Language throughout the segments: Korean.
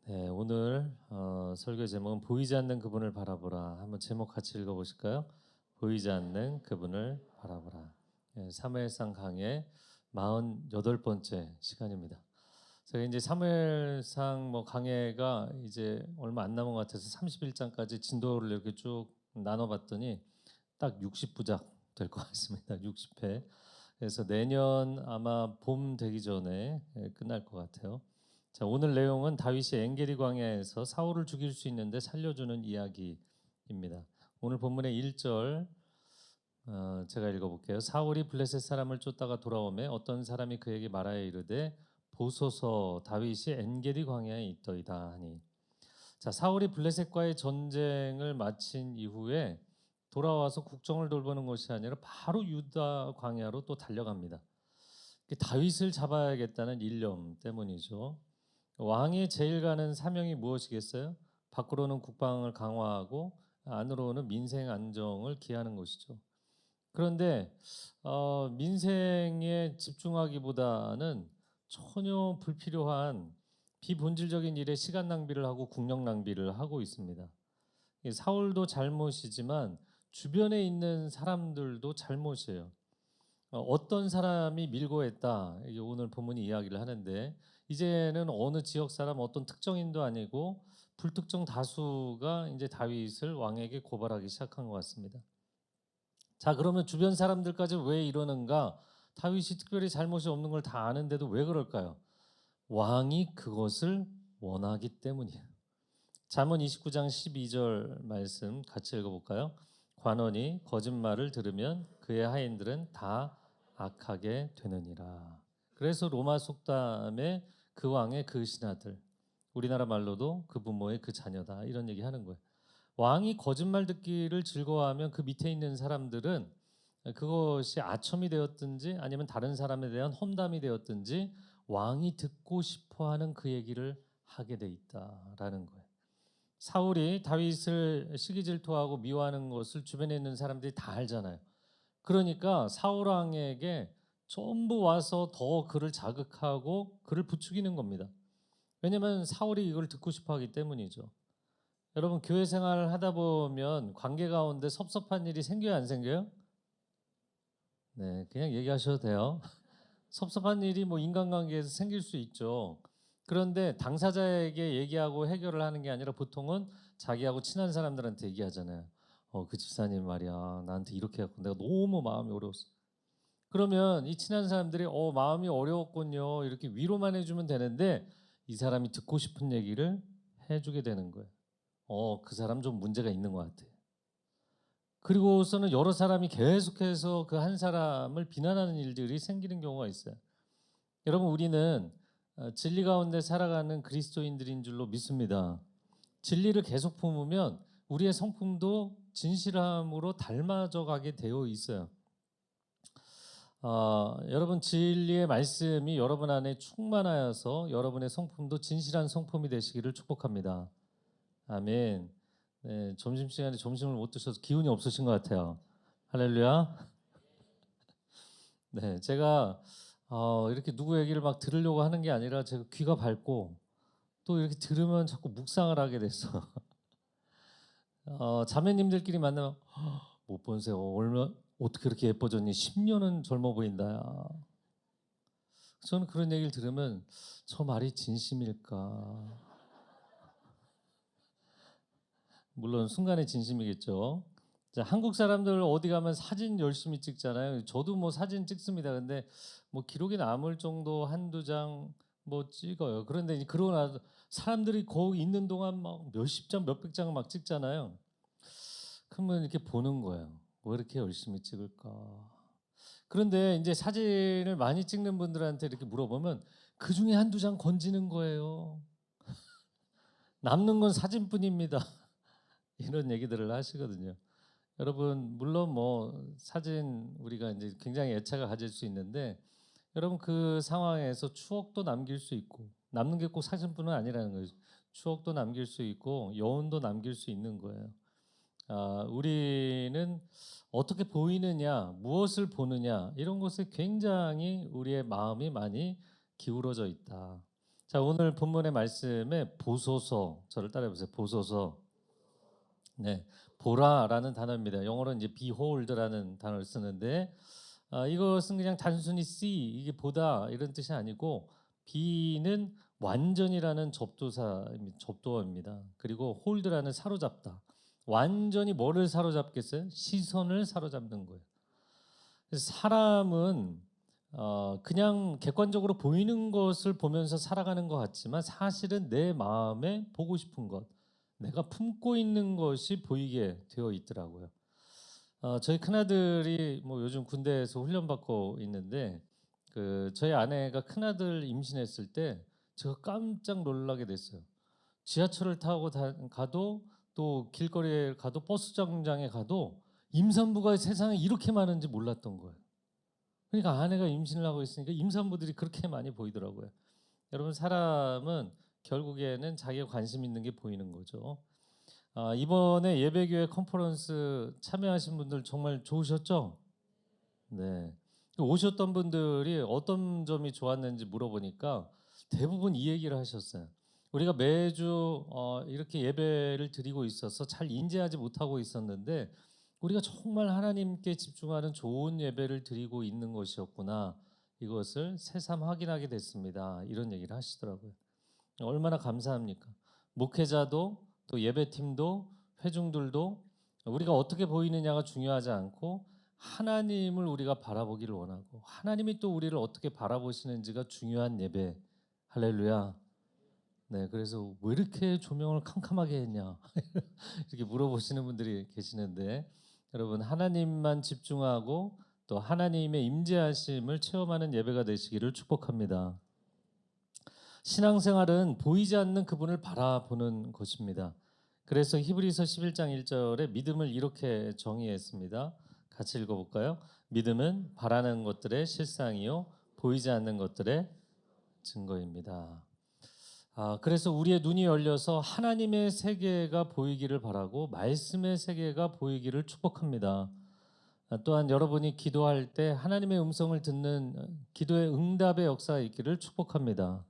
네, 오늘 설교 제목은 보이지 않는 그분을 바라보라. 한번 제목 같이 읽어보실까요? 보이지 않는 그분을 바라보라. 네, 사무엘상 강의 48번째 시간입니다. 제가 이제 사무엘상 강해가 이제 얼마 안 남은 것 같아서 31장까지 진도를 이렇게 쭉 나눠봤더니 딱 60부작 될 것 같습니다. 60회. 그래서 내년 아마 봄 되기 전에 끝날 것 같아요. 자, 오늘 내용은 다윗이 엔게디 광야에서 사울을 죽일 수 있는데 살려주는 이야기입니다. 오늘 본문의 1절 제가 읽어볼게요. 사울이 블레셋 사람을 쫓다가 돌아오매 어떤 사람이 그에게 말하여 이르되 보소서 다윗이 엔게디 광야에 있더이다 하니. 자, 사울이 블레셋과의 전쟁을 마친 이후에 돌아와서 국정을 돌보는 것이 아니라 바로 유다 광야로 또 달려갑니다. 다윗을 잡아야겠다는 일념 때문이죠. 왕이 제일 가는 사명이 무엇이겠어요? 밖으로는 국방을 강화하고 안으로는 민생 안정을 기하는 것이죠. 그런데 민생에 집중하기보다는 전혀 불필요한 비본질적인 일에 시간 낭비를 하고 국력 낭비를 하고 있습니다. 사울도 잘못이지만 주변에 있는 사람들도 잘못이에요. 어떤 사람이 밀고 했다. 이게 오늘 본문이 이야기를 하는데 이제는 어느 지역 사람 어떤 특정인도 아니고 불특정 다수가 이제 다윗을 왕에게 고발하기 시작한 것 같습니다. 자, 그러면 주변 사람들까지 왜 이러는가? 다윗이 특별히 잘못이 없는 걸 다 아는데도 왜 그럴까요? 왕이 그것을 원하기 때문이에요. 잠언 29장 12절 말씀 같이 읽어볼까요? 관원이 거짓말을 들으면 그의 하인들은 다 악하게 되느니라. 그래서 로마 속담에 그 왕의 그 신하들, 우리나라 말로도 그 부모의 그 자녀다 이런 얘기 하는 거예요. 왕이 거짓말 듣기를 즐거워하면 그 밑에 있는 사람들은 그것이 아첨이 되었든지 아니면 다른 사람에 대한 험담이 되었든지 왕이 듣고 싶어하는 그 얘기를 하게 돼 있다라는 거예요. 사울이 다윗을 시기 질투하고 미워하는 것을 주변에 있는 사람들이 다 알잖아요. 그러니까 사울 왕에게 전부 와서 더 그를 자극하고 그를 부추기는 겁니다. 왜냐하면 사울이 이걸 듣고 싶어하기 때문이죠. 여러분 교회 생활을 하다 보면 관계 가운데 섭섭한 일이 생겨요, 안 생겨요? 네, 그냥 얘기하셔도 돼요. 섭섭한 일이 인간관계에서 생길 수 있죠. 그런데 당사자에게 얘기하고 해결을 하는 게 아니라 보통은 자기하고 친한 사람들한테 얘기하잖아요. 그 집사님 말이야. 나한테 이렇게 해갖고 내가 너무 마음이 어려웠어. 그러면 이 친한 사람들이 마음이 어려웠군요. 이렇게 위로만 해주면 되는데 이 사람이 듣고 싶은 얘기를 해주게 되는 거예요. 그 사람 좀 문제가 있는 것 같아요. 그리고서는 여러 사람이 계속해서 그 한 사람을 비난하는 일들이 생기는 경우가 있어요. 여러분 우리는 진리 가운데 살아가는 그리스도인들인 줄로 믿습니다. 진리를 계속 품으면 우리의 성품도 진실함으로 닮아져 가게 되어 있어요. 여러분 진리의 말씀이 여러분 안에 충만하여서 여러분의 성품도 진실한 성품이 되시기를 축복합니다. 아멘. 네, 점심시간에 점심을 못 드셔서 기운이 없으신 것 같아요. 할렐루야. 네, 제가 이렇게 누구 얘기를 막 들으려고 하는 게 아니라 제가 귀가 밝고 또 이렇게 들으면 자꾸 묵상을 하게 됐어. 자매님들끼리 만나면 못 본 새 얼마 어떻게 그렇게 예뻐졌니? 10년은 젊어 보인다. 야. 저는 그런 얘기를 들으면 저 말이 진심일까? 물론 순간의 진심이겠죠. 자, 한국 사람들 어디 가면 사진 열심히 찍잖아요. 저도 사진 찍습니다. 근데 기록이 남을 정도 한두 장 찍어요. 그런데 이제 그러고 나서 사람들이 거기 있는 동안 막 몇십 장, 몇백 장 막 찍잖아요. 그러면 이렇게 보는 거예요. 왜 이렇게 열심히 찍을까? 그런데 이제 사진을 많이 찍는 분들한테 이렇게 물어보면 그 중에 한두 장 건지는 거예요. 남는 건 사진뿐입니다. 이런 얘기들을 하시거든요. 여러분 물론 사진 우리가 이제 굉장히 애착을 가질 수 있는데 여러분 그 상황에서 추억도 남길 수 있고 남는 게 꼭 사진뿐은 아니라는 거예요. 추억도 남길 수 있고 여운도 남길 수 있는 거예요. 우리는 어떻게 보이느냐, 무엇을 보느냐 이런 것에 굉장히 우리의 마음이 많이 기울어져 있다. 자, 오늘 본문의 말씀에 보소서, 저를 따라해 보세요. 보소서. 네, 보라라는 단어입니다. 영어로는 이제 behold라는 단어를 쓰는데 이것은 그냥 단순히 see 이게 보다 이런 뜻이 아니고 be는 완전이라는 접두어입니다. 그리고 hold라는 사로잡다. 완전히 뭐를 사로잡겠어요? 시선을 사로잡는 거예요. 그래서 사람은 그냥 객관적으로 보이는 것을 보면서 살아가는 것 같지만 사실은 내 마음에 보고 싶은 것, 내가 품고 있는 것이 보이게 되어 있더라고요. 저희 큰아들이 뭐 요즘 군대에서 훈련받고 있는데 저희 아내가 큰아들 임신했을 때 제가 깜짝 놀라게 됐어요. 지하철을 타고 가도 또 길거리에 가도 버스 정장에 가도 임산부가 세상에 이렇게 많은지 몰랐던 거예요. 그러니까 아내가 임신을 하고 있으니까 임산부들이 그렇게 많이 보이더라고요. 여러분 사람은 결국에는 자기가 관심 있는 게 보이는 거죠. 이번에 예배교회 컨퍼런스 참여하신 분들 정말 좋으셨죠? 네. 오셨던 분들이 어떤 점이 좋았는지 물어보니까 대부분 이 얘기를 하셨어요. 우리가 매주 이렇게 예배를 드리고 있어서 잘 인지하지 못하고 있었는데 우리가 정말 하나님께 집중하는 좋은 예배를 드리고 있는 것이었구나. 이것을 새삼 확인하게 됐습니다. 이런 얘기를 하시더라고요. 얼마나 감사합니까? 목회자도 또 예배팀도 회중들도 우리가 어떻게 보이느냐가 중요하지 않고 하나님을 우리가 바라보기를 원하고 하나님이 또 우리를 어떻게 바라보시는지가 중요한 예배. 할렐루야. 네, 그래서 왜 이렇게 조명을 캄캄하게 했냐 이렇게 물어보시는 분들이 계시는데 여러분 하나님만 집중하고 또 하나님의 임재하심을 체험하는 예배가 되시기를 축복합니다. 신앙생활은 보이지 않는 그분을 바라보는 것입니다. 그래서 히브리서 11장 1절에 믿음을 이렇게 정의했습니다. 같이 읽어볼까요? 믿음은 바라는 것들의 실상이요 보이지 않는 것들의 증거입니다. 그래서 우리의 눈이 열려서 하나님의 세계가 보이기를 바라고 말씀의 세계가 보이기를 축복합니다. 또한 여러분이 기도할 때 하나님의 음성을 듣는 기도의 응답의 역사가 있기를 축복합니다.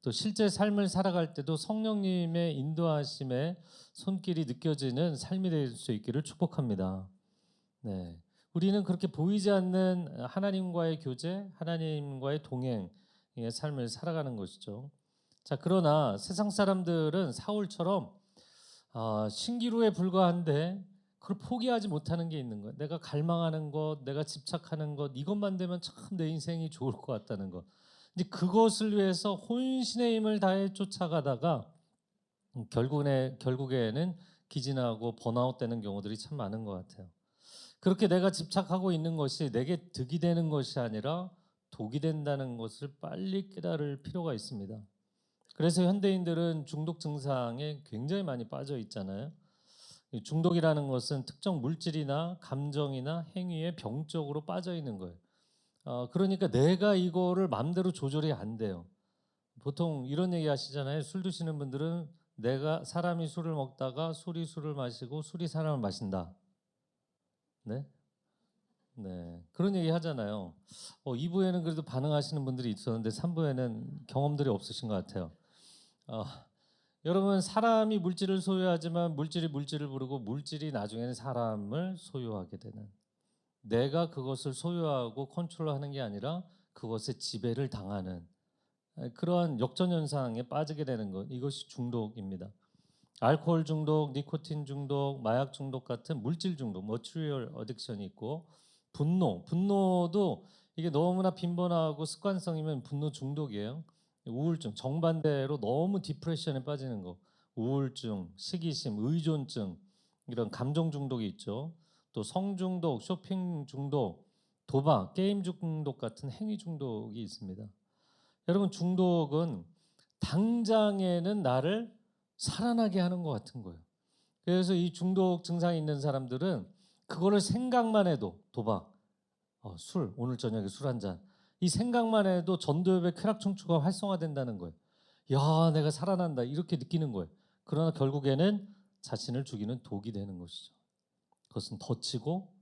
또 실제 삶을 살아갈 때도 성령님의 인도하심에 손길이 느껴지는 삶이 될 수 있기를 축복합니다. 네, 우리는 그렇게 보이지 않는 하나님과의 교제, 하나님과의 동행의 삶을 살아가는 것이죠. 자, 그러나 세상 사람들은 사울처럼 신기루에 불과한데 그걸 포기하지 못하는 게 있는 거예요. 내가 갈망하는 것, 내가 집착하는 것, 이것만 되면 참 내 인생이 좋을 것 같다는 것. 이제 그것을 위해서 혼신의 힘을 다해 쫓아가다가 결국에는 기진하고 번아웃되는 경우들이 참 많은 것 같아요. 그렇게 내가 집착하고 있는 것이 내게 득이 되는 것이 아니라 독이 된다는 것을 빨리 깨달을 필요가 있습니다. 그래서 현대인들은 중독 증상에 굉장히 많이 빠져 있잖아요. 중독이라는 것은 특정 물질이나 감정이나 행위에 병적으로 빠져 있는 거예요. 그러니까 내가 이거를 마음대로 조절이 안 돼요. 보통 이런 얘기 하시잖아요. 술 드시는 분들은 내가 사람이 술을 먹다가 술이 술을 마시고 술이 사람을 마신다. 네? 네. 그런 얘기 하잖아요. 2부에는 그래도 반응하시는 분들이 있었는데 3부에는 경험들이 없으신 것 같아요. 어, 여러분 사람이 물질을 소유하지만 물질이 물질을 부르고 물질이 나중에는 사람을 소유하게 되는 내가 그것을 소유하고 컨트롤하는 게 아니라 그것에 지배를 당하는 그러한 역전현상에 빠지게 되는 것 이것이 중독입니다. 알코올 중독, 니코틴 중독, 마약 중독 같은 물질 중독, 머티리얼 어딕션이 있고 분노도 이게 너무나 빈번하고 습관성이면 분노 중독이에요. 우울증, 정반대로 너무 디프레션에 빠지는 거, 우울증, 시기심, 의존증 이런 감정 중독이 있죠. 또 성중독, 쇼핑 중독, 도박, 게임 중독 같은 행위 중독이 있습니다. 여러분 중독은 당장에는 나를 살아나게 하는 것 같은 거예요. 그래서 이 중독 증상이 있는 사람들은 그거를 생각만 해도 도박, 술, 오늘 저녁에 술 한 잔. 이 생각만 해도 전두엽의 쾌락 청추가 활성화된다는 거예요. 야, 내가 살아난다 이렇게 느끼는 거예요. 그러나 결국에는 자신을 죽이는 독이 되는 것이죠. 그것은 덫이고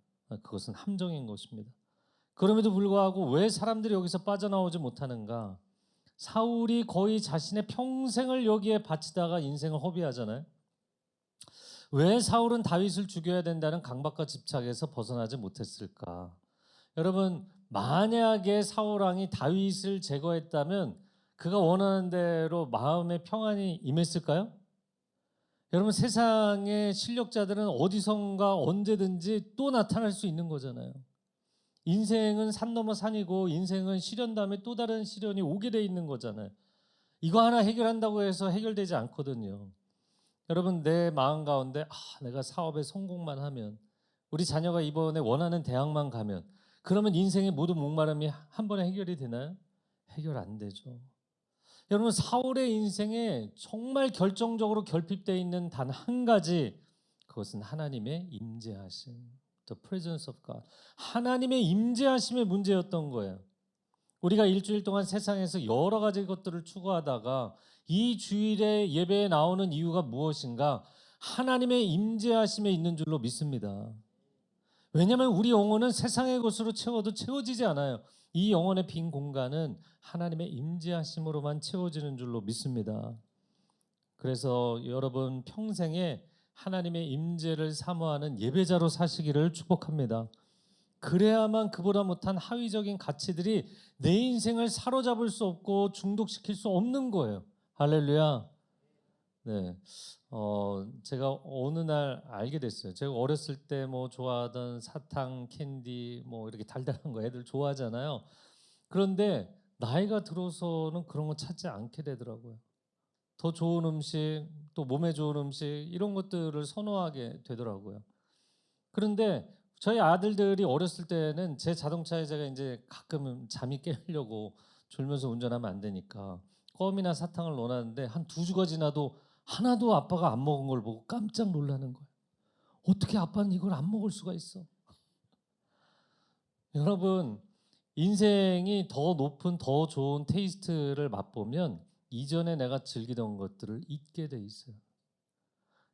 그것은 함정인 것입니다. 그럼에도 불구하고 왜 사람들이 여기서 빠져나오지 못하는가? 사울이 거의 자신의 평생을 여기에 바치다가 인생을 허비하잖아요. 왜 사울은 다윗을 죽여야 된다는 강박과 집착에서 벗어나지 못했을까? 여러분, 만약에 사울 왕이 다윗을 제거했다면 그가 원하는 대로 마음의 평안이 임했을까요? 여러분, 세상의 실력자들은 어디선가 언제든지 또 나타날 수 있는 거잖아요. 인생은 산 넘어 산이고 인생은 시련 다음에 또 다른 시련이 오게 돼 있는 거잖아요. 이거 하나 해결한다고 해서 해결되지 않거든요. 여러분, 내 마음 가운데 내가 사업에 성공만 하면, 우리 자녀가 이번에 원하는 대학만 가면, 그러면 인생의 모든 목마름이 한 번에 해결이 되나요? 해결 안 되죠. 여러분, 사울의 인생에 정말 결정적으로 결핍되어 있는 단 한 가지, 그것은 하나님의 임재하심, the presence of God. 하나님의 임재하심의 문제였던 거예요. 우리가 일주일 동안 세상에서 여러 가지 것들을 추구하다가 이 주일에 예배에 나오는 이유가 무엇인가? 하나님의 임재하심에 있는 줄로 믿습니다. 왜냐하면 우리 영혼은 세상의 것으로 채워도 채워지지 않아요. 이 영혼의 빈 공간은 하나님의 임재하심으로만 채워지는 줄로 믿습니다. 그래서 여러분 평생에 하나님의 임재를 사모하는 예배자로 사시기를 축복합니다. 그래야만 그보다 못한 하위적인 가치들이 내 인생을 사로잡을 수 없고 중독시킬 수 없는 거예요. 할렐루야. 네. 제가 어느 날 알게 됐어요. 제가 어렸을 때 뭐 좋아하던 사탕, 캔디, 뭐 이렇게 달달한 거 애들 좋아하잖아요. 그런데 나이가 들어서는 그런 거 찾지 않게 되더라고요. 더 좋은 음식, 또 몸에 좋은 음식 이런 것들을 선호하게 되더라고요. 그런데 저희 아들들이 어렸을 때는 제 자동차에 제가 이제 가끔 잠이 깨려고 졸면서 운전하면 안 되니까 껌이나 사탕을 넣어놨는데 한 2주가 지나도 하나도 아빠가 안 먹은 걸 보고 깜짝 놀라는 거예요. 어떻게 아빠는 이걸 안 먹을 수가 있어? 여러분, 인생이 더 높은 더 좋은 테이스트를 맛보면 이전에 내가 즐기던 것들을 잊게 돼 있어요.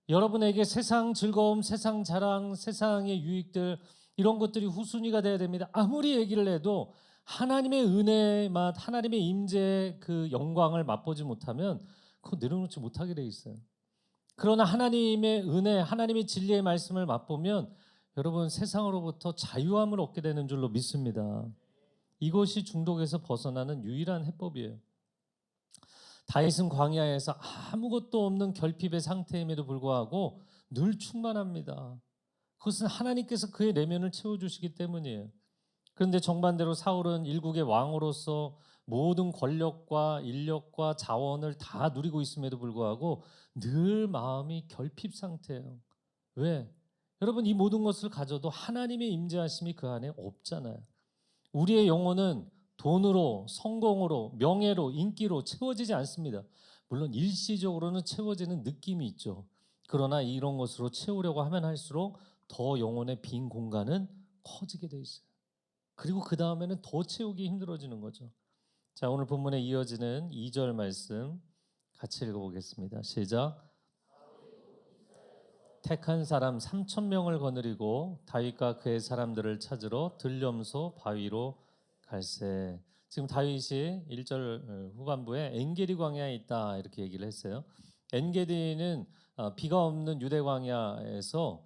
여러분에게 세상 즐거움, 세상 자랑, 세상의 유익들 이런 것들이 후순위가 돼야 됩니다. 아무리 얘기를 해도 하나님의 은혜의 맛, 하나님의 임재의 그 영광을 맛보지 못하면 그거 내려놓지 못하게 돼 있어요. 그러나 하나님의 은혜, 하나님의 진리의 말씀을 맛보면 여러분 세상으로부터 자유함을 얻게 되는 줄로 믿습니다. 이것이 중독에서 벗어나는 유일한 해법이에요. 다윗은 광야에서 아무것도 없는 결핍의 상태임에도 불구하고 늘 충만합니다. 그것은 하나님께서 그의 내면을 채워주시기 때문이에요. 그런데 정반대로 사울은 일국의 왕으로서 모든 권력과 인력과 자원을 다 누리고 있음에도 불구하고 늘 마음이 결핍 상태예요. 왜? 여러분, 이 모든 것을 가져도 하나님의 임재하심이 그 안에 없잖아요. 우리의 영혼은 돈으로, 성공으로, 명예로, 인기로 채워지지 않습니다. 물론 일시적으로는 채워지는 느낌이 있죠. 그러나 이런 것으로 채우려고 하면 할수록 더 영혼의 빈 공간은 커지게 돼 있어요. 그리고 그 다음에는 더 채우기 힘들어지는 거죠. 자, 오늘 본문에 이어지는 2절 말씀 같이 읽어보겠습니다. 시작. 택한 사람 3,000명을 거느리고 다윗과 그의 사람들을 찾으러 들염소 바위로 갈새. 지금 다윗이 1절 후반부에 엔게디 광야에 있다 이렇게 얘기를 했어요. 엔게디는 비가 없는 유대 광야에서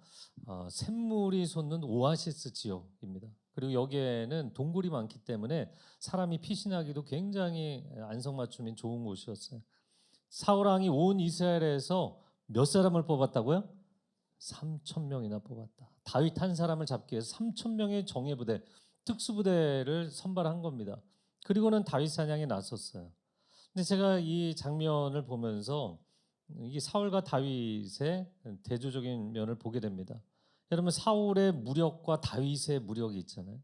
샘물이 솟는 오아시스 지역입니다. 그리고 여기에는 동굴이 많기 때문에 사람이 피신하기도 굉장히 안성맞춤인 좋은 곳이었어요. 사울 왕이 온 이스라엘에서 몇 사람을 뽑았다고요? 3,000명이나 뽑았다. 다윗 한 사람을 잡기 위해서 3,000명의 정예부대, 특수부대를 선발한 겁니다. 그리고는 다윗 사냥에 나섰어요. 근데 제가 이 장면을 보면서 이 사울과 다윗의 대조적인 면을 보게 됩니다. 여러분, 사울의 무력과 다윗의 무력이 있잖아요.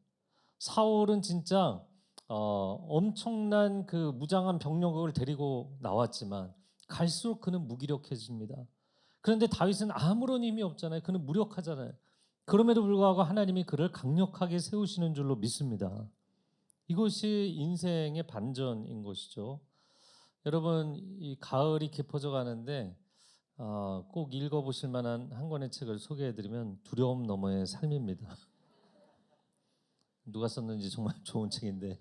사울은 진짜 엄청난 그 무장한 병력을 데리고 나왔지만 갈수록 그는 무기력해집니다. 그런데 다윗은 아무런 힘이 없잖아요. 그는 무력하잖아요. 그럼에도 불구하고 하나님이 그를 강력하게 세우시는 줄로 믿습니다. 이것이 인생의 반전인 것이죠. 여러분, 이 가을이 깊어져 가는데 꼭 읽어보실 만한 한 권의 책을 소개해드리면 두려움 너머의 삶입니다. 누가 썼는지 정말 좋은 책인데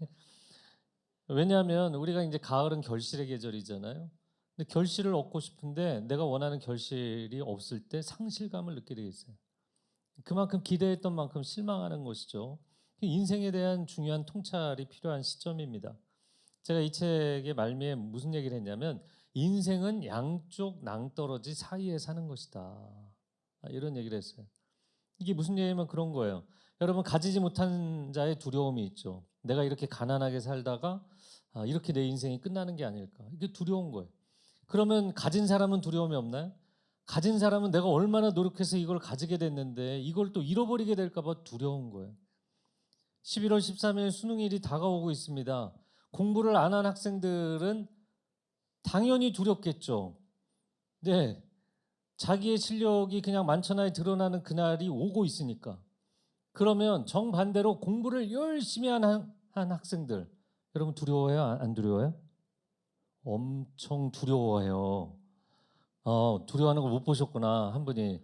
왜냐하면 우리가 이제 가을은 결실의 계절이잖아요. 근데 결실을 얻고 싶은데 내가 원하는 결실이 없을 때 상실감을 느끼게 되겠어요. 그만큼 기대했던 만큼 실망하는 것이죠. 인생에 대한 중요한 통찰이 필요한 시점입니다. 제가 이 책의 말미에 무슨 얘기를 했냐면 인생은 양쪽 낭떠러지 사이에 사는 것이다. 이런 얘기를 했어요. 이게 무슨 얘기냐면 그런 거예요. 여러분 가지지 못한 자의 두려움이 있죠. 내가 이렇게 가난하게 살다가 이렇게 내 인생이 끝나는 게 아닐까. 이게 두려운 거예요. 그러면 가진 사람은 두려움이 없나요? 가진 사람은 내가 얼마나 노력해서 이걸 가지게 됐는데 이걸 또 잃어버리게 될까 봐 두려운 거예요. 11월 13일 수능일이 다가오고 있습니다. 공부를 안 한 학생들은 당연히 두렵겠죠. 네, 자기의 실력이 그냥 만천하에 드러나는 그날이 오고 있으니까. 그러면 정반대로 공부를 열심히 한 학생들, 여러분 두려워해요? 안 두려워요? 엄청 두려워해요. 두려워하는 걸 못 보셨구나, 한 분이.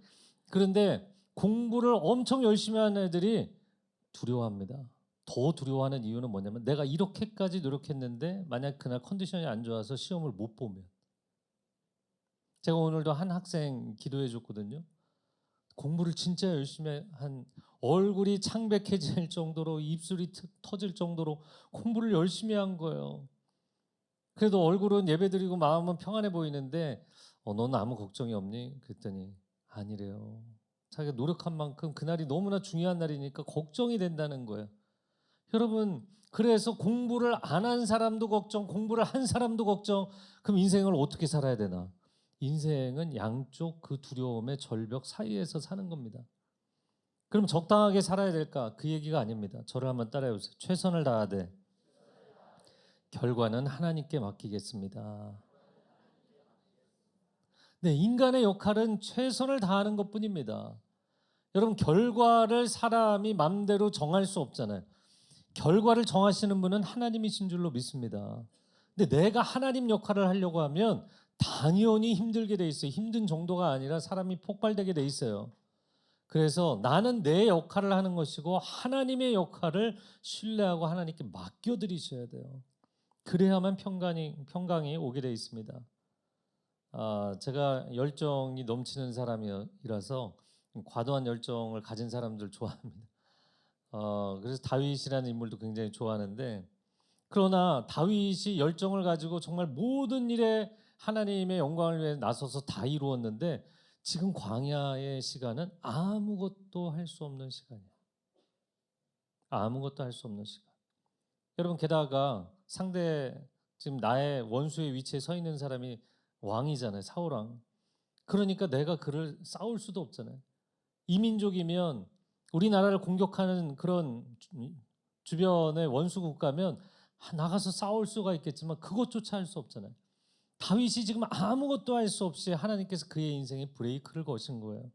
그런데 공부를 엄청 열심히 하는 애들이 두려워합니다. 더 두려워하는 이유는 뭐냐면 내가 이렇게까지 노력했는데 만약 그날 컨디션이 안 좋아서 시험을 못 보면. 제가 오늘도 한 학생 기도해 줬거든요. 공부를 진짜 열심히 한 얼굴이 창백해질 정도로 입술이 터질 정도로 공부를 열심히 한 거예요. 그래도 얼굴은 예배드리고 마음은 평안해 보이는데 너는 아무 걱정이 없니? 그랬더니 아니래요. 자기가 노력한 만큼 그날이 너무나 중요한 날이니까 걱정이 된다는 거예요. 여러분 그래서 공부를 안 한 사람도 걱정, 공부를 한 사람도 걱정. 그럼 인생을 어떻게 살아야 되나? 인생은 양쪽 그 두려움의 절벽 사이에서 사는 겁니다. 그럼 적당하게 살아야 될까? 그 얘기가 아닙니다. 저를 한번 따라해 보세요. 최선을 다하되 결과는 하나님께 맡기겠습니다. 네, 인간의 역할은 최선을 다하는 것뿐입니다. 여러분 결과를 사람이 마음대로 정할 수 없잖아요. 결과를 정하시는 분은 하나님이신 줄로 믿습니다. 근데 내가 하나님 역할을 하려고 하면 당연히 힘들게 돼 있어요. 힘든 정도가 아니라 사람이 폭발되게 돼 있어요. 그래서 나는 내 역할을 하는 것이고 하나님의 역할을 신뢰하고 하나님께 맡겨드리셔야 돼요. 그래야만 평강이 오게 돼 있습니다. 제가 열정이 넘치는 사람이라서 과도한 열정을 가진 사람들 좋아합니다. 그래서 다윗이라는 인물도 굉장히 좋아하는데 그러나 다윗이 열정을 가지고 정말 모든 일에 하나님의 영광을 위해 나서서 다 이루었는데 지금 광야의 시간은 아무것도 할 수 없는 시간이에요. 아무것도 할 수 없는 시간. 여러분 게다가 지금 나의 원수의 위치에 서 있는 사람이 왕이잖아요. 사울왕. 그러니까 내가 그를 싸울 수도 없잖아요. 이민족이면 우리나라를 공격하는 그런 주변의 원수 국가면 나가서 싸울 수가 있겠지만 그것조차 할 수 없잖아요. 다윗이 지금 아무것도 할 수 없이 하나님께서 그의 인생에 브레이크를 거신 거예요.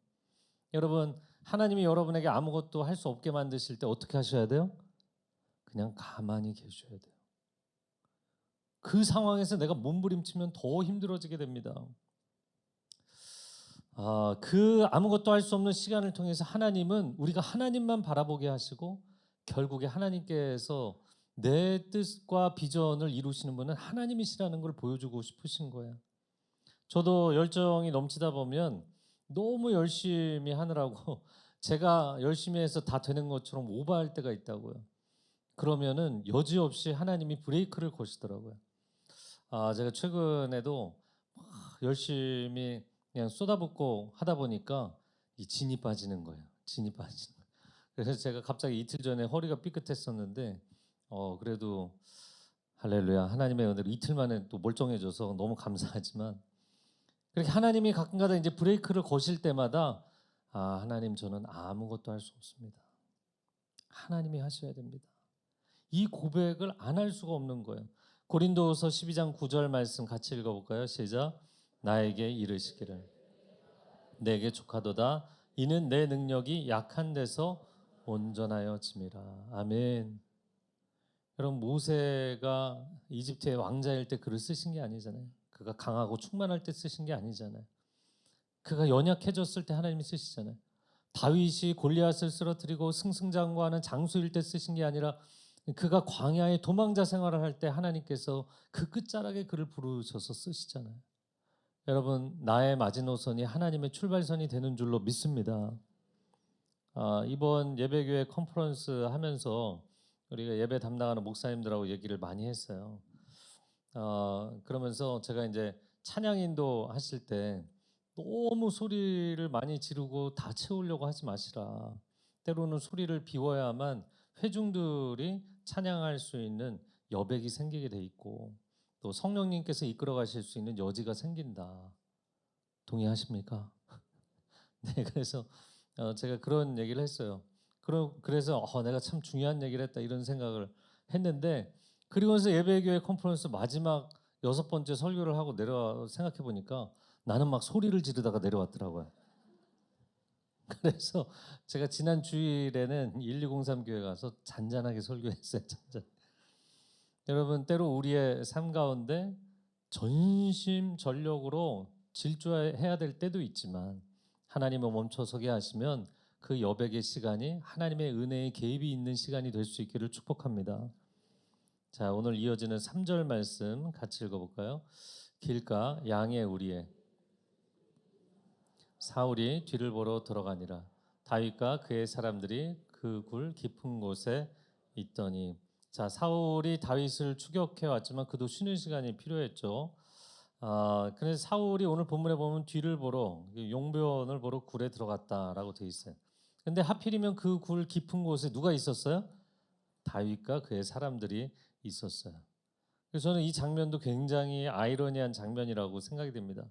여러분 하나님이 여러분에게 아무것도 할 수 없게 만드실 때 어떻게 하셔야 돼요? 그냥 가만히 계셔야 돼요. 그 상황에서 내가 몸부림치면 더 힘들어지게 됩니다. 그 아무것도 할 수 없는 시간을 통해서 하나님은 우리가 하나님만 바라보게 하시고 결국에 하나님께서 내 뜻과 비전을 이루시는 분은 하나님이시라는 걸 보여주고 싶으신 거예요. 저도 열정이 넘치다 보면 너무 열심히 하느라고 제가 열심히 해서 다 되는 것처럼 오버할 때가 있다고요. 그러면은 여지없이 하나님이 브레이크를 거시더라고요. 제가 최근에도 열심히 그냥 쏟아붓고 하다 보니까 이 진이 빠지는 거예요. 진이 빠지는 거예요. 그래서 제가 갑자기 이틀 전에 허리가 삐끗했었는데 그래도 할렐루야 하나님의 은혜로 이틀 만에 또 멀쩡해져서 너무 감사하지만 그렇게 하나님이 가끔가다 이제 브레이크를 거실 때마다 하나님 저는 아무것도 할 수 없습니다. 하나님이 하셔야 됩니다. 이 고백을 안 할 수가 없는 거예요. 고린도후서 12장 9절 말씀 같이 읽어볼까요? 시작. 나에게 이르시기를 내게 족하도다 이는 내 능력이 약한 데서 온전하여짐이라. 아멘. 여러분 모세가 이집트의 왕자일 때 글을 쓰신 게 아니잖아요. 그가 강하고 충만할 때 쓰신 게 아니잖아요. 그가 연약해졌을 때 하나님이 쓰시잖아요. 다윗이 골리앗을 쓰러뜨리고 승승장구하는 장수일 때 쓰신 게 아니라 그가 광야의 도망자 생활을 할 때 하나님께서 그 끝자락에 그를 부르셔서 쓰시잖아요. 여러분, 나의 마지노선이 하나님의 출발선이 되는 줄로 믿습니다. 이번 예배교회 컨퍼런스 하면서 우리가 예배 담당하는 목사님들하고 얘기를 많이 했어요. 그러면서 제가 이제 찬양 인도 하실 때 너무 소리를 많이 지르고 다 채우려고 하지 마시라. 때로는 소리를 비워야만 회중들이 찬양할 수 있는 여백이 생기게 돼 있고 또 성령님께서 이끌어 가실 수 있는 여지가 생긴다. 동의하십니까? 네, 그래서 제가 그런 얘기를 했어요. 그래서 내가 참 중요한 얘기를 했다 이런 생각을 했는데 그리고서 예배교회 컨퍼런스 마지막 6번째 설교를 하고 내려와 생각해 보니까 나는 막 소리를 지르다가 내려왔더라고요. 그래서 제가 지난 주일에는 1203 교회 가서 잔잔하게 설교했어요. 잔잔. 여러분, 때로 우리의 삶 가운데 전심전력으로 질주해야 될 때도 있지만 하나님을 멈춰서게 하시면 그 여백의 시간이 하나님의 은혜의 개입이 있는 시간이 될 수 있기를 축복합니다. 자, 오늘 이어지는 3절 말씀 같이 읽어볼까요? 길가 양의 우리에 사울이 뒤를 보러 들어가니라. 다윗과 그의 사람들이 그 굴 깊은 곳에 있더니. 자, 사울이 다윗을 추격해 왔지만 그도 쉬는 시간이 필요했죠. 그래서 사울이 오늘 본문에 보면 뒤를 보러 용변을 보러 굴에 들어갔다라고 돼 있어요. 근데 하필이면 그 굴 깊은 곳에 누가 있었어요? 다윗과 그의 사람들이 있었어요. 그래서 저는 이 장면도 굉장히 아이러니한 장면이라고 생각이 됩니다.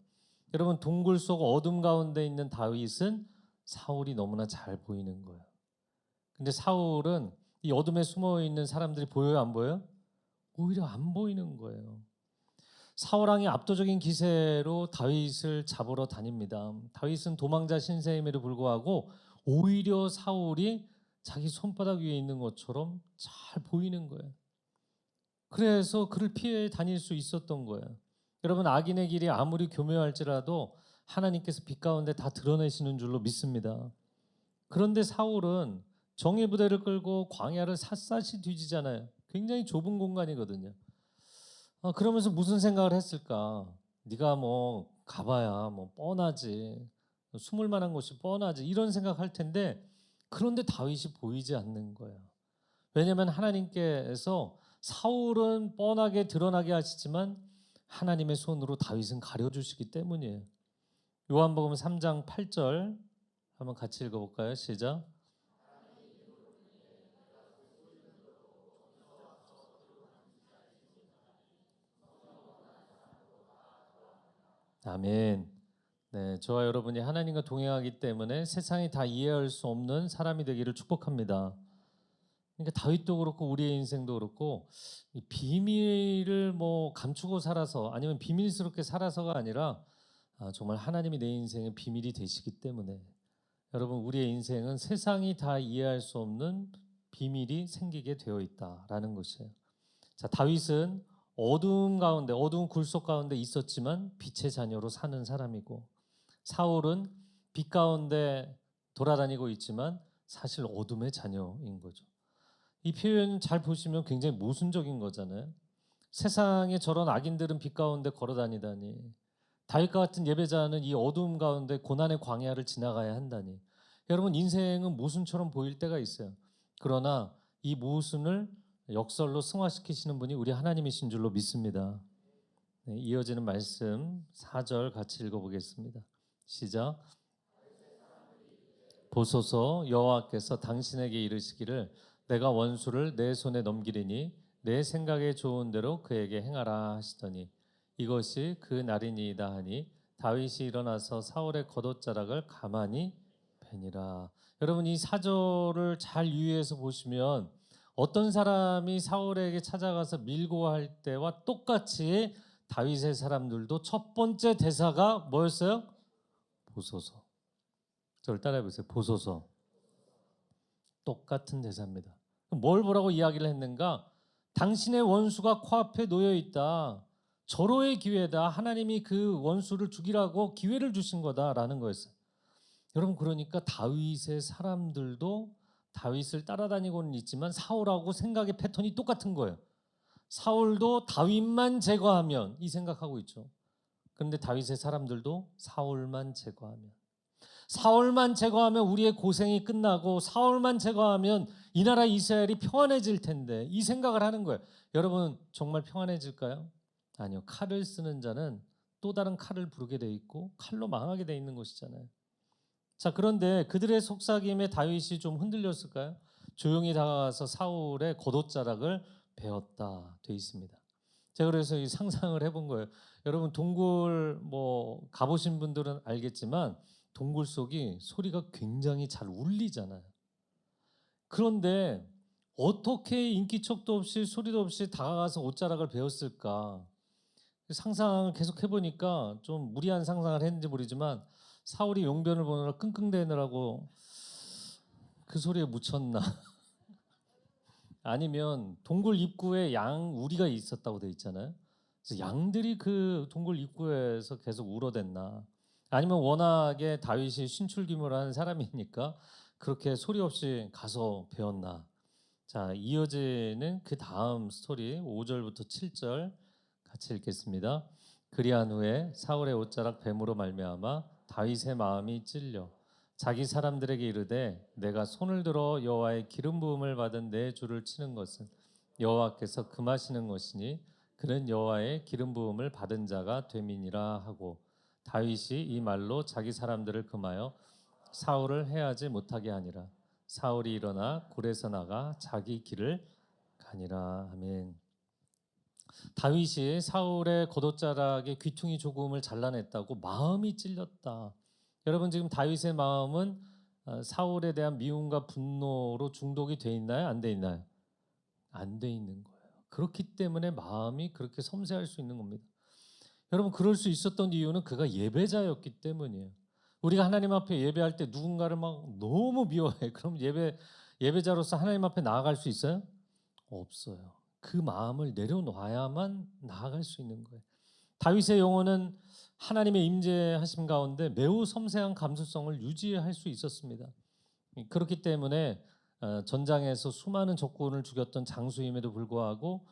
여러분, 동굴 속 어둠 가운데 있는 다윗은 사울이 너무나 잘 보이는 거예요. 근데 사울은 이 어둠에 숨어 있는 사람들이 보여요, 안 보여요? 오히려 안 보이는 거예요. 사울 왕이 압도적인 기세로 다윗을 잡으러 다닙니다. 다윗은 도망자 신세임에도 불구하고 오히려 사울이 자기 손바닥 위에 있는 것처럼 잘 보이는 거예요. 그래서 그를 피해 다닐 수 있었던 거예요. 여러분, 악인의 길이 아무리 교묘할지라도 하나님께서 빛 가운데 다 드러내시는 줄로 믿습니다. 그런데 사울은 정예 부대를 끌고 광야를 샅샅이 뒤지잖아요. 굉장히 좁은 공간이거든요. 그러면서 무슨 생각을 했을까? 네가 뭐 가봐야 뭐 뻔하지. 숨을 만한 곳이 뻔하지. 이런 생각할 텐데 그런데 다윗이 보이지 않는 거예요. 왜냐하면 하나님께서 사울은 뻔하게 드러나게 하시지만 하나님의 손으로 다윗은 가려주시기 때문이에요. 요한복음 3장 8절 한번 같이 읽어볼까요? 시작. 아멘. 네, 저와 여러분이 하나님과 동행하기 때문에 세상이 다 이해할 수 없는 사람이 되기를 축복합니다. 그러니까 다윗도 그렇고 우리의 인생도 그렇고 이 비밀을 뭐 감추고 살아서 아니면 비밀스럽게 살아서가 아니라 정말 하나님이 내 인생의 비밀이 되시기 때문에 여러분, 우리의 인생은 세상이 다 이해할 수 없는 비밀이 생기게 되어 있다라는 것이에요. 자, 다윗은 어두운 가운데, 어두운 굴 속 가운데 있었지만 빛의 자녀로 사는 사람이고, 사울은 빛 가운데 돌아다니고 있지만 사실 어둠의 자녀인 거죠. 이 표현 잘 보시면 굉장히 모순적인 거잖아요. 세상에 저런 악인들은 빛 가운데 걸어 다니다니, 다윗과 같은 예배자는 이 어두움 가운데 고난의 광야를 지나가야 한다니. 여러분, 인생은 모순처럼 보일 때가 있어요. 그러나 이 모순을 역설로 승화시키시는 분이 우리 하나님이신 줄로 믿습니다. 네, 이어지는 말씀 4절 같이 읽어보겠습니다. 시작. 보소서, 여호와께서 당신에게 이르시기를 내가 원수를 내 손에 넘기리니 내 생각에 좋은 대로 그에게 행하라 하시더니 이것이 그 날이니이다 하니 다윗이 일어나서 사울의 겉옷자락을 가만히 베니라. 여러분, 이 사절을 잘 유의해서 보시면 어떤 사람이 사울에게 찾아가서 밀고 할 때와 똑같이 다윗의 사람들도 첫 번째 대사가 뭐였어요? 보소서. 저를 따라해 보세요. 보소서. 똑같은 대사입니다. 뭘 보라고 이야기를 했는가? 당신의 원수가 코앞에 놓여 있다. 절호의 기회다. 하나님이 그 원수를 죽이라고 기회를 주신 거다라는 거였어요. 여러분, 그러니까 다윗의 사람들도 다윗을 따라다니고는 있지만 사울하고 생각의 패턴이 똑같은 거예요. 사울도 다윗만 제거하면 이 생각하고 있죠. 그런데 다윗의 사람들도 사울만 제거하면 우리의 고생이 끝나고 사울만 제거하면 이 나라 이스라엘이 평안해질 텐데 이 생각을 하는 거예요. 여러분 정말 평안해질까요? 아니요. 칼을 쓰는 자는 또 다른 칼을 부르게 돼 있고 칼로 망하게 돼 있는 것이잖아요. 자, 그런데 그들의 속삭임에 다윗이 좀 흔들렸을까요? 조용히 다가가서 사울의 겉옷자락을 베었다 돼 있습니다. 제가 그래서 이 상상을 해본 거예요. 여러분 동굴 가보신 분들은 알겠지만 동굴 속이 소리가 굉장히 잘 울리잖아요. 그런데 어떻게 인기척도 없이 소리도 없이 다가가서 옷자락을 베었을까? 상상을 계속 해보니까 좀 무리한 상상을 했는지 모르지만 사울이 용변을 보느라 끙끙대느라고 그 소리에 묻혔나? 아니면 동굴 입구에 양 우리가 있었다고 돼 있잖아요. 그래서 양들이 그 동굴 입구에서 계속 울어댔나? 아니면 워낙에 다윗이 신출귀몰하는 사람이니까 그렇게 소리 없이 가서 배웠나? 자, 이어지는 그 다음 스토리 5절부터 7절 같이 읽겠습니다. 그리한 후에 사울의 옷자락 뱀으로 말미암아 다윗의 마음이 찔려 자기 사람들에게 이르되 내가 손을 들어 여호와의 기름 부음을 받은 내 주를 치는 것은 여호와께서 금하시는 것이니 그는 여호와의 기름 부음을 받은 자가 됨이니라 하고 다윗이 이 말로 자기 사람들을 금하여 사울을 해하지 못하게 하니라. 사울이 일어나 굴에서 나가 자기 길을 가니라. 아멘. 다윗이 사울의 겉옷자락에 귀퉁이 조금을 잘라냈다고 마음이 찔렸다. 여러분 지금 다윗의 마음은 사울에 대한 미움과 분노로 중독이 돼 있나요? 안 돼 있나요? 안 돼 있는 거예요. 그렇기 때문에 마음이 그렇게 섬세할 수 있는 겁니다. 여러분 그럴 수 있었던 이유는 그가 예배자였기 때문이에요. 우리가 하나님 앞에 예배할 때 누군가를 막 너무 미워해. 그럼 예배자로서 하나님 앞에 나아갈 수 있어요? 없어요. 그 마음을 내려놔야만 나아갈 수 있는 거예요. 다윗의 영혼은 하나님의 임재하심 가운데 매우 섬세한 감수성을 유지할 수 있었습니다. 그렇기 때문에 전장에서 수많은 적군을 죽였던 장수임에도 불구하고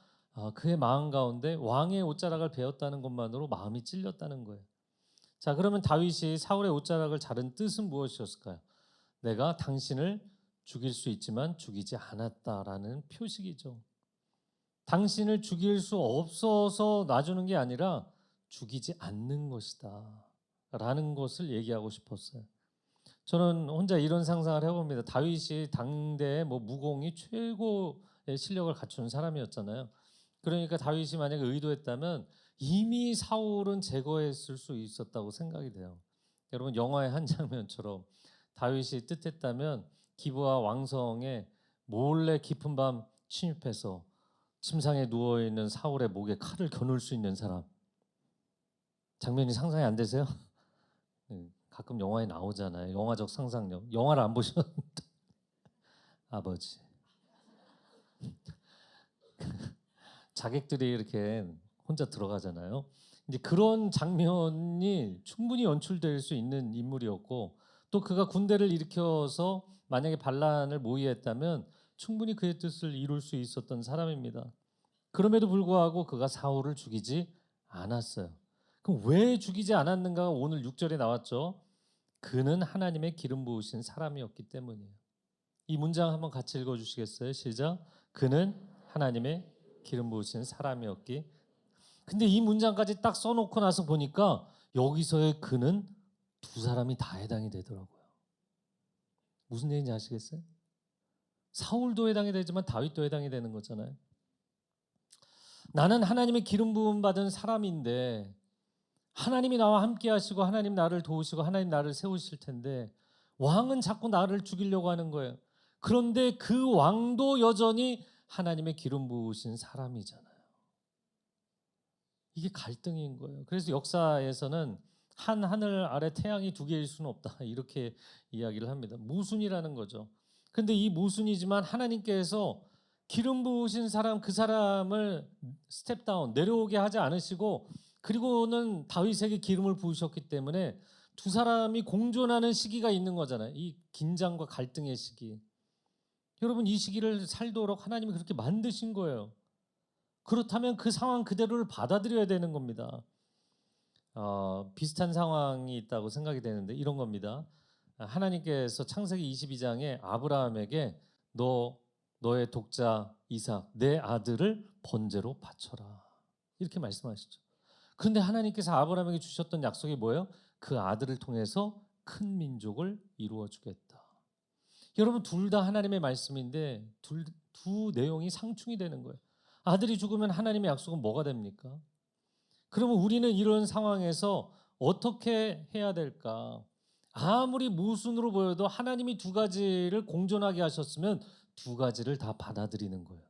그의 마음 가운데 왕의 옷자락을 베었다는 것만으로 마음이 찔렸다는 거예요. 자, 그러면 다윗이 사울의 옷자락을 자른 뜻은 무엇이었을까요? 내가 당신을 죽일 수 있지만 죽이지 않았다라는 표식이죠. 당신을 죽일 수 없어서 놔주는 게 아니라 죽이지 않는 것이다 라는 것을 얘기하고 싶었어요. 저는 혼자 이런 상상을 해봅니다. 다윗이 당대의 무공이 최고의 실력을 갖춘 사람이었잖아요. 그러니까 다윗이 만약에 의도했다면 이미 사울은 제거했을 수 있었다고 생각이 돼요. 여러분 영화의 한 장면처럼 다윗이 뜻했다면 기브와 왕성에 몰래 깊은 밤 침입해서 침상에 누워있는 사울의 목에 칼을 겨눌 수 있는 사람. 장면이 상상이 안 되세요? 가끔 영화에 나오잖아요. 영화적 상상력. 영화를 안 보셨는데 아버지. 자객들이 이렇게 혼자 들어가잖아요. 이제 그런 장면이 충분히 연출될 수 있는 인물이었고 또 그가 군대를 일으켜서 만약에 반란을 모의했다면 충분히 그의 뜻을 이룰 수 있었던 사람입니다. 그럼에도 불구하고 그가 사울을 죽이지 않았어요. 그럼 왜 죽이지 않았는가가 오늘 6절에 나왔죠. 그는 하나님의 기름 부으신 사람이었기 때문이에요. 이 문장 한번 같이 읽어주시겠어요? 시작. 그는 하나님의 기름 부으신 사람이었기. 근데 이 문장까지 딱 써놓고 나서 보니까 여기서의 그는 두 사람이 다 해당이 되더라고요. 무슨 얘기인지 아시겠어요? 사울도 해당이 되지만 다윗도 해당이 되는 거잖아요. 나는 하나님의 기름 부음 받은 사람인데 하나님이 나와 함께 하시고 하나님 나를 도우시고 하나님 나를 세우실 텐데 왕은 자꾸 나를 죽이려고 하는 거예요. 그런데 그 왕도 여전히 하나님의 기름 부으신 사람이잖아요. 이게 갈등인 거예요. 그래서 역사에서는 한 하늘 아래 태양이 두 개일 수는 없다 이렇게 이야기를 합니다. 모순이라는 거죠. 근데 이 모순이지만 하나님께서 기름 부으신 사람 그 사람을 스텝다운 내려오게 하지 않으시고 그리고는 다윗에게 기름을 부으셨기 때문에 두 사람이 공존하는 시기가 있는 거잖아요. 이 긴장과 갈등의 시기. 여러분 이 시기를 살도록 하나님이 그렇게 만드신 거예요. 그렇다면 그 상황 그대로를 받아들여야 되는 겁니다. 비슷한 상황이 있다고 생각이 되는데 이런 겁니다. 하나님께서 창세기 22장에 아브라함에게 너의 독자 이삭 내 아들을 번제로 바쳐라 이렇게 말씀하시죠. 그런데 하나님께서 아브라함에게 주셨던 약속이 뭐예요? 그 아들을 통해서 큰 민족을 이루어 주겠다. 여러분 둘 다 하나님의 말씀인데 두 내용이 상충이 되는 거예요. 아들이 죽으면 하나님의 약속은 뭐가 됩니까? 그러면 우리는 이런 상황에서 어떻게 해야 될까? 아무리 모순으로 보여도 하나님이 두 가지를 공존하게 하셨으면 두 가지를 다 받아들이는 거예요.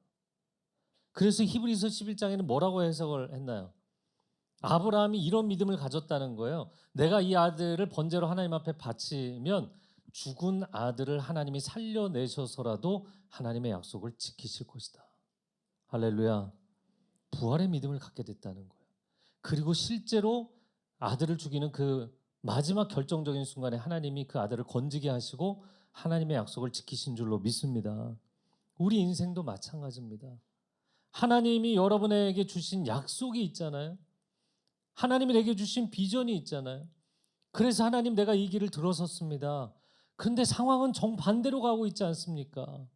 그래서 히브리서 11장에는 뭐라고 해석을 했나요? 아브라함이 이런 믿음을 가졌다는 거예요. 내가 이 아들을 번제로 하나님 앞에 바치면 죽은 아들을 하나님이 살려내셔서라도 하나님의 약속을 지키실 것이다. 할렐루야. 부활의 믿음을 갖게 됐다는 거예요. 그리고 실제로 아들을 죽이는 그 마지막 결정적인 순간에 하나님이 그 아들을 건지게 하시고 하나님의 약속을 지키신 줄로 믿습니다. 우리 인생도 마찬가지입니다. 하나님이 여러분에게 주신 약속이 있잖아요. 하나님이 내게 주신 비전이 있잖아요. 그래서 하나님 내가 이 길을 들어섰습니다. 근데 상황은 정반대로 가고 있지 않습니까?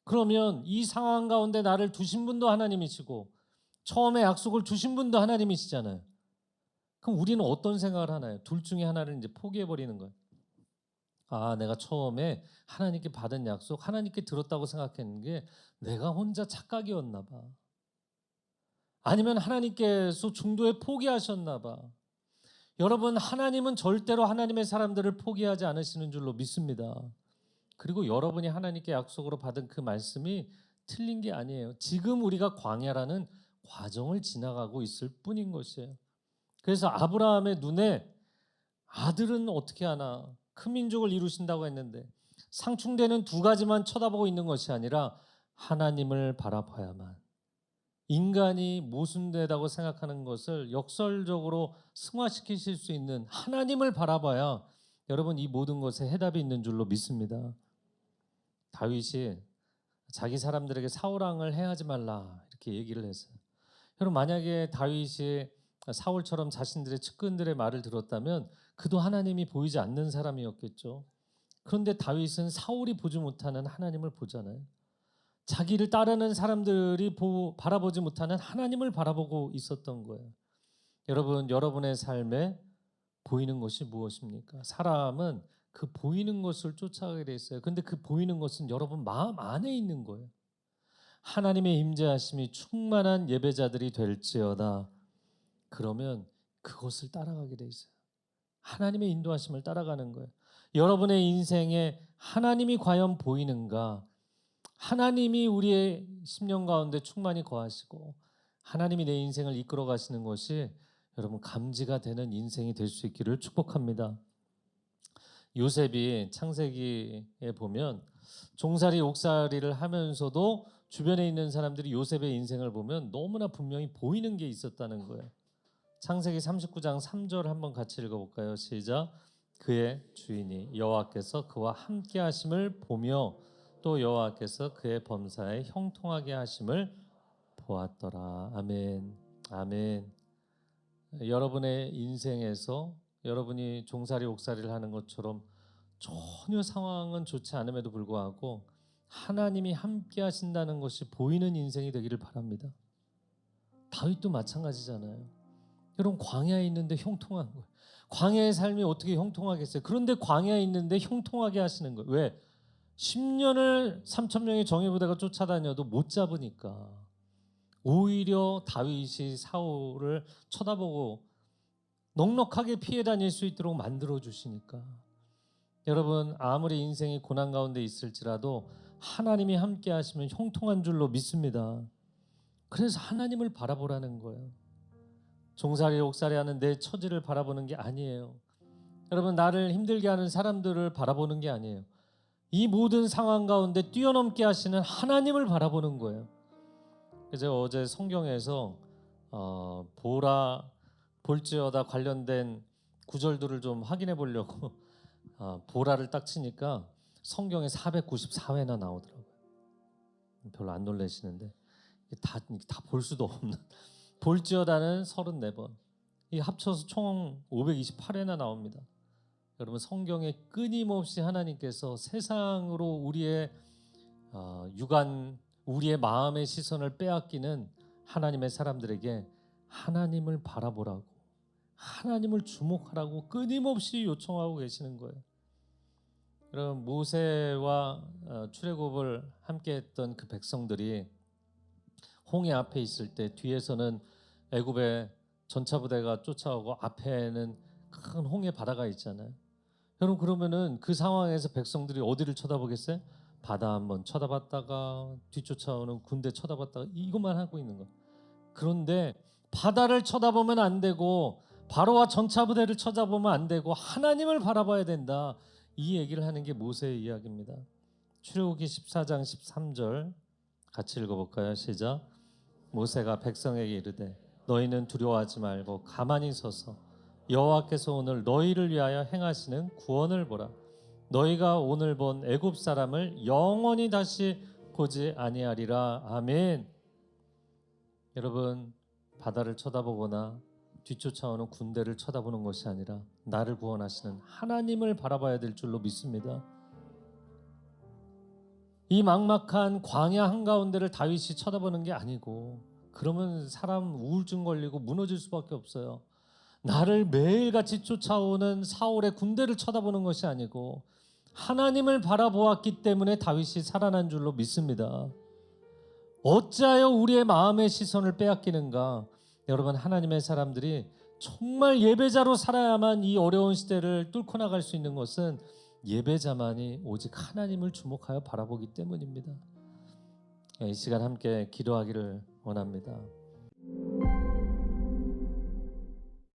그러면 이 상황 가운데 나를 두신 분도 하나님이시고 처음에 약속을 주신 분도 하나님이시잖아요. 그럼 우리는 어떤 생각을 하나요? 둘 중에 하나를 이제 포기해버리는 거예요. 내가 처음에 하나님께 받은 약속, 하나님께 들었다고 생각했는데 내가 혼자 착각이었나 봐. 아니면 하나님께서 중도에 포기하셨나 봐. 여러분 하나님은 절대로 하나님의 사람들을 포기하지 않으시는 줄로 믿습니다. 그리고 여러분이 하나님께 약속으로 받은 그 말씀이 틀린 게 아니에요. 지금 우리가 광야라는 과정을 지나가고 있을 뿐인 것이에요. 그래서 아브라함의 눈에 아들은 어떻게 하나 큰 민족을 이루신다고 했는데 상충되는 두 가지만 쳐다보고 있는 것이 아니라 하나님을 바라봐야만 인간이 모순되다고 생각하는 것을 역설적으로 승화시키실 수 있는 하나님을 바라봐야 여러분 이 모든 것에 해답이 있는 줄로 믿습니다. 다윗이 자기 사람들에게 사울왕을 해하지 말라 이렇게 얘기를 했어요. 여러분 만약에 다윗이 사울처럼 자신들의 측근들의 말을 들었다면 그도 하나님이 보이지 않는 사람이었겠죠. 그런데 다윗은 사울이 보지 못하는 하나님을 보잖아요. 자기를 따르는 사람들이 바라보지 못하는 하나님을 바라보고 있었던 거예요. 여러분, 여러분의 삶에 보이는 것이 무엇입니까? 사람은 그 보이는 것을 쫓아가게 돼 있어요. 그런데 그 보이는 것은 여러분 마음 안에 있는 거예요. 하나님의 임재하심이 충만한 예배자들이 될지어다. 그러면 그것을 따라가게 돼 있어요. 하나님의 인도하심을 따라가는 거예요. 여러분의 인생에 하나님이 과연 보이는가? 하나님이 우리의 심령 가운데 충만히 거하시고 하나님이 내 인생을 이끌어 가시는 것이 여러분 감지가 되는 인생이 될 수 있기를 축복합니다. 요셉이 창세기에 보면 종살이 옥살이를 하면서도 주변에 있는 사람들이 요셉의 인생을 보면 너무나 분명히 보이는 게 있었다는 거예요. 창세기 39장 3절 한번 같이 읽어볼까요? 시작. 그의 주인이 여호와께서 그와 함께 하심을 보며 또 여호와께서 그의 범사에 형통하게 하심을 보았더라. 아멘. 아멘. 여러분의 인생에서 여러분이 종살이 옥살이를 하는 것처럼 전혀 상황은 좋지 않음에도 불구하고 하나님이 함께 하신다는 것이 보이는 인생이 되기를 바랍니다. 다윗도 마찬가지잖아요. 여러분 광야에 있는데 형통한 거예요. 광야의 삶이 어떻게 형통하겠어요? 그런데 광야에 있는데 형통하게 하시는 거예요. 왜? 10년을 3,000명의 정예부대가 쫓아다녀도 못 잡으니까. 오히려 다윗이 사울을 쳐다보고 넉넉하게 피해 다닐 수 있도록 만들어 주시니까. 여러분 아무리 인생이 고난 가운데 있을지라도 하나님이 함께 하시면 형통한 줄로 믿습니다. 그래서 하나님을 바라보라는 거예요. 종살이 옥살이 하는 내 처지를 바라보는 게 아니에요. 여러분 나를 힘들게 하는 사람들을 바라보는 게 아니에요. 이 모든 상황 가운데 뛰어넘게 하시는 하나님을 바라보는 거예요. 제가 어제 성경에서 보라 볼지어다 관련된 구절들을 좀 확인해 보려고 보라를 딱 치니까 성경에 494회나 나오더라고요. 별로 안 놀라시는데 다 볼 수도 없는 볼지어다는 34번. 이 합쳐서 총 528회나 나옵니다. 여러분 성경에 끊임없이 하나님께서 세상으로 우리의 육안, 우리의 마음의 시선을 빼앗기는 하나님의 사람들에게 하나님을 바라보라고, 하나님을 주목하라고 끊임없이 요청하고 계시는 거예요. 여러분 모세와 출애굽을 함께했던 그 백성들이 홍해 앞에 있을 때 뒤에서는 애굽의 전차부대가 쫓아오고 앞에는 큰 홍해 바다가 있잖아요. 여러분 그러면은 그 상황에서 백성들이 어디를 쳐다보겠어요? 바다 한번 쳐다봤다가 뒤쫓아오는 군대 쳐다봤다가 이것만 하고 있는 거예요. 그런데 바다를 쳐다보면 안 되고 바로와 전차부대를 쳐다보면 안 되고 하나님을 바라봐야 된다. 이 얘기를 하는 게 모세의 이야기입니다. 출애굽기 14장 13절 같이 읽어볼까요? 시작. 모세가 백성에게 이르되 너희는 두려워하지 말고 가만히 서서 여호와께서 오늘 너희를 위하여 행하시는 구원을 보라. 너희가 오늘 본 애굽 사람을 영원히 다시 보지 아니하리라. 아멘. 여러분 바다를 쳐다보거나 뒤쫓아오는 군대를 쳐다보는 것이 아니라 나를 구원하시는 하나님을 바라봐야 될 줄로 믿습니다. 이 막막한 광야 한가운데를 다윗이 쳐다보는 게 아니고, 그러면 사람 우울증 걸리고 무너질 수밖에 없어요. 나를 매일같이 쫓아오는 사울의 군대를 쳐다보는 것이 아니고 하나님을 바라보았기 때문에 다윗이 살아난 줄로 믿습니다. 어찌하여 우리의 마음의 시선을 빼앗기는가? 여러분 하나님의 사람들이 정말 예배자로 살아야만 이 어려운 시대를 뚫고 나갈 수 있는 것은 예배자만이 오직 하나님을 주목하여 바라보기 때문입니다. 이 시간 함께 기도하기를 원합니다.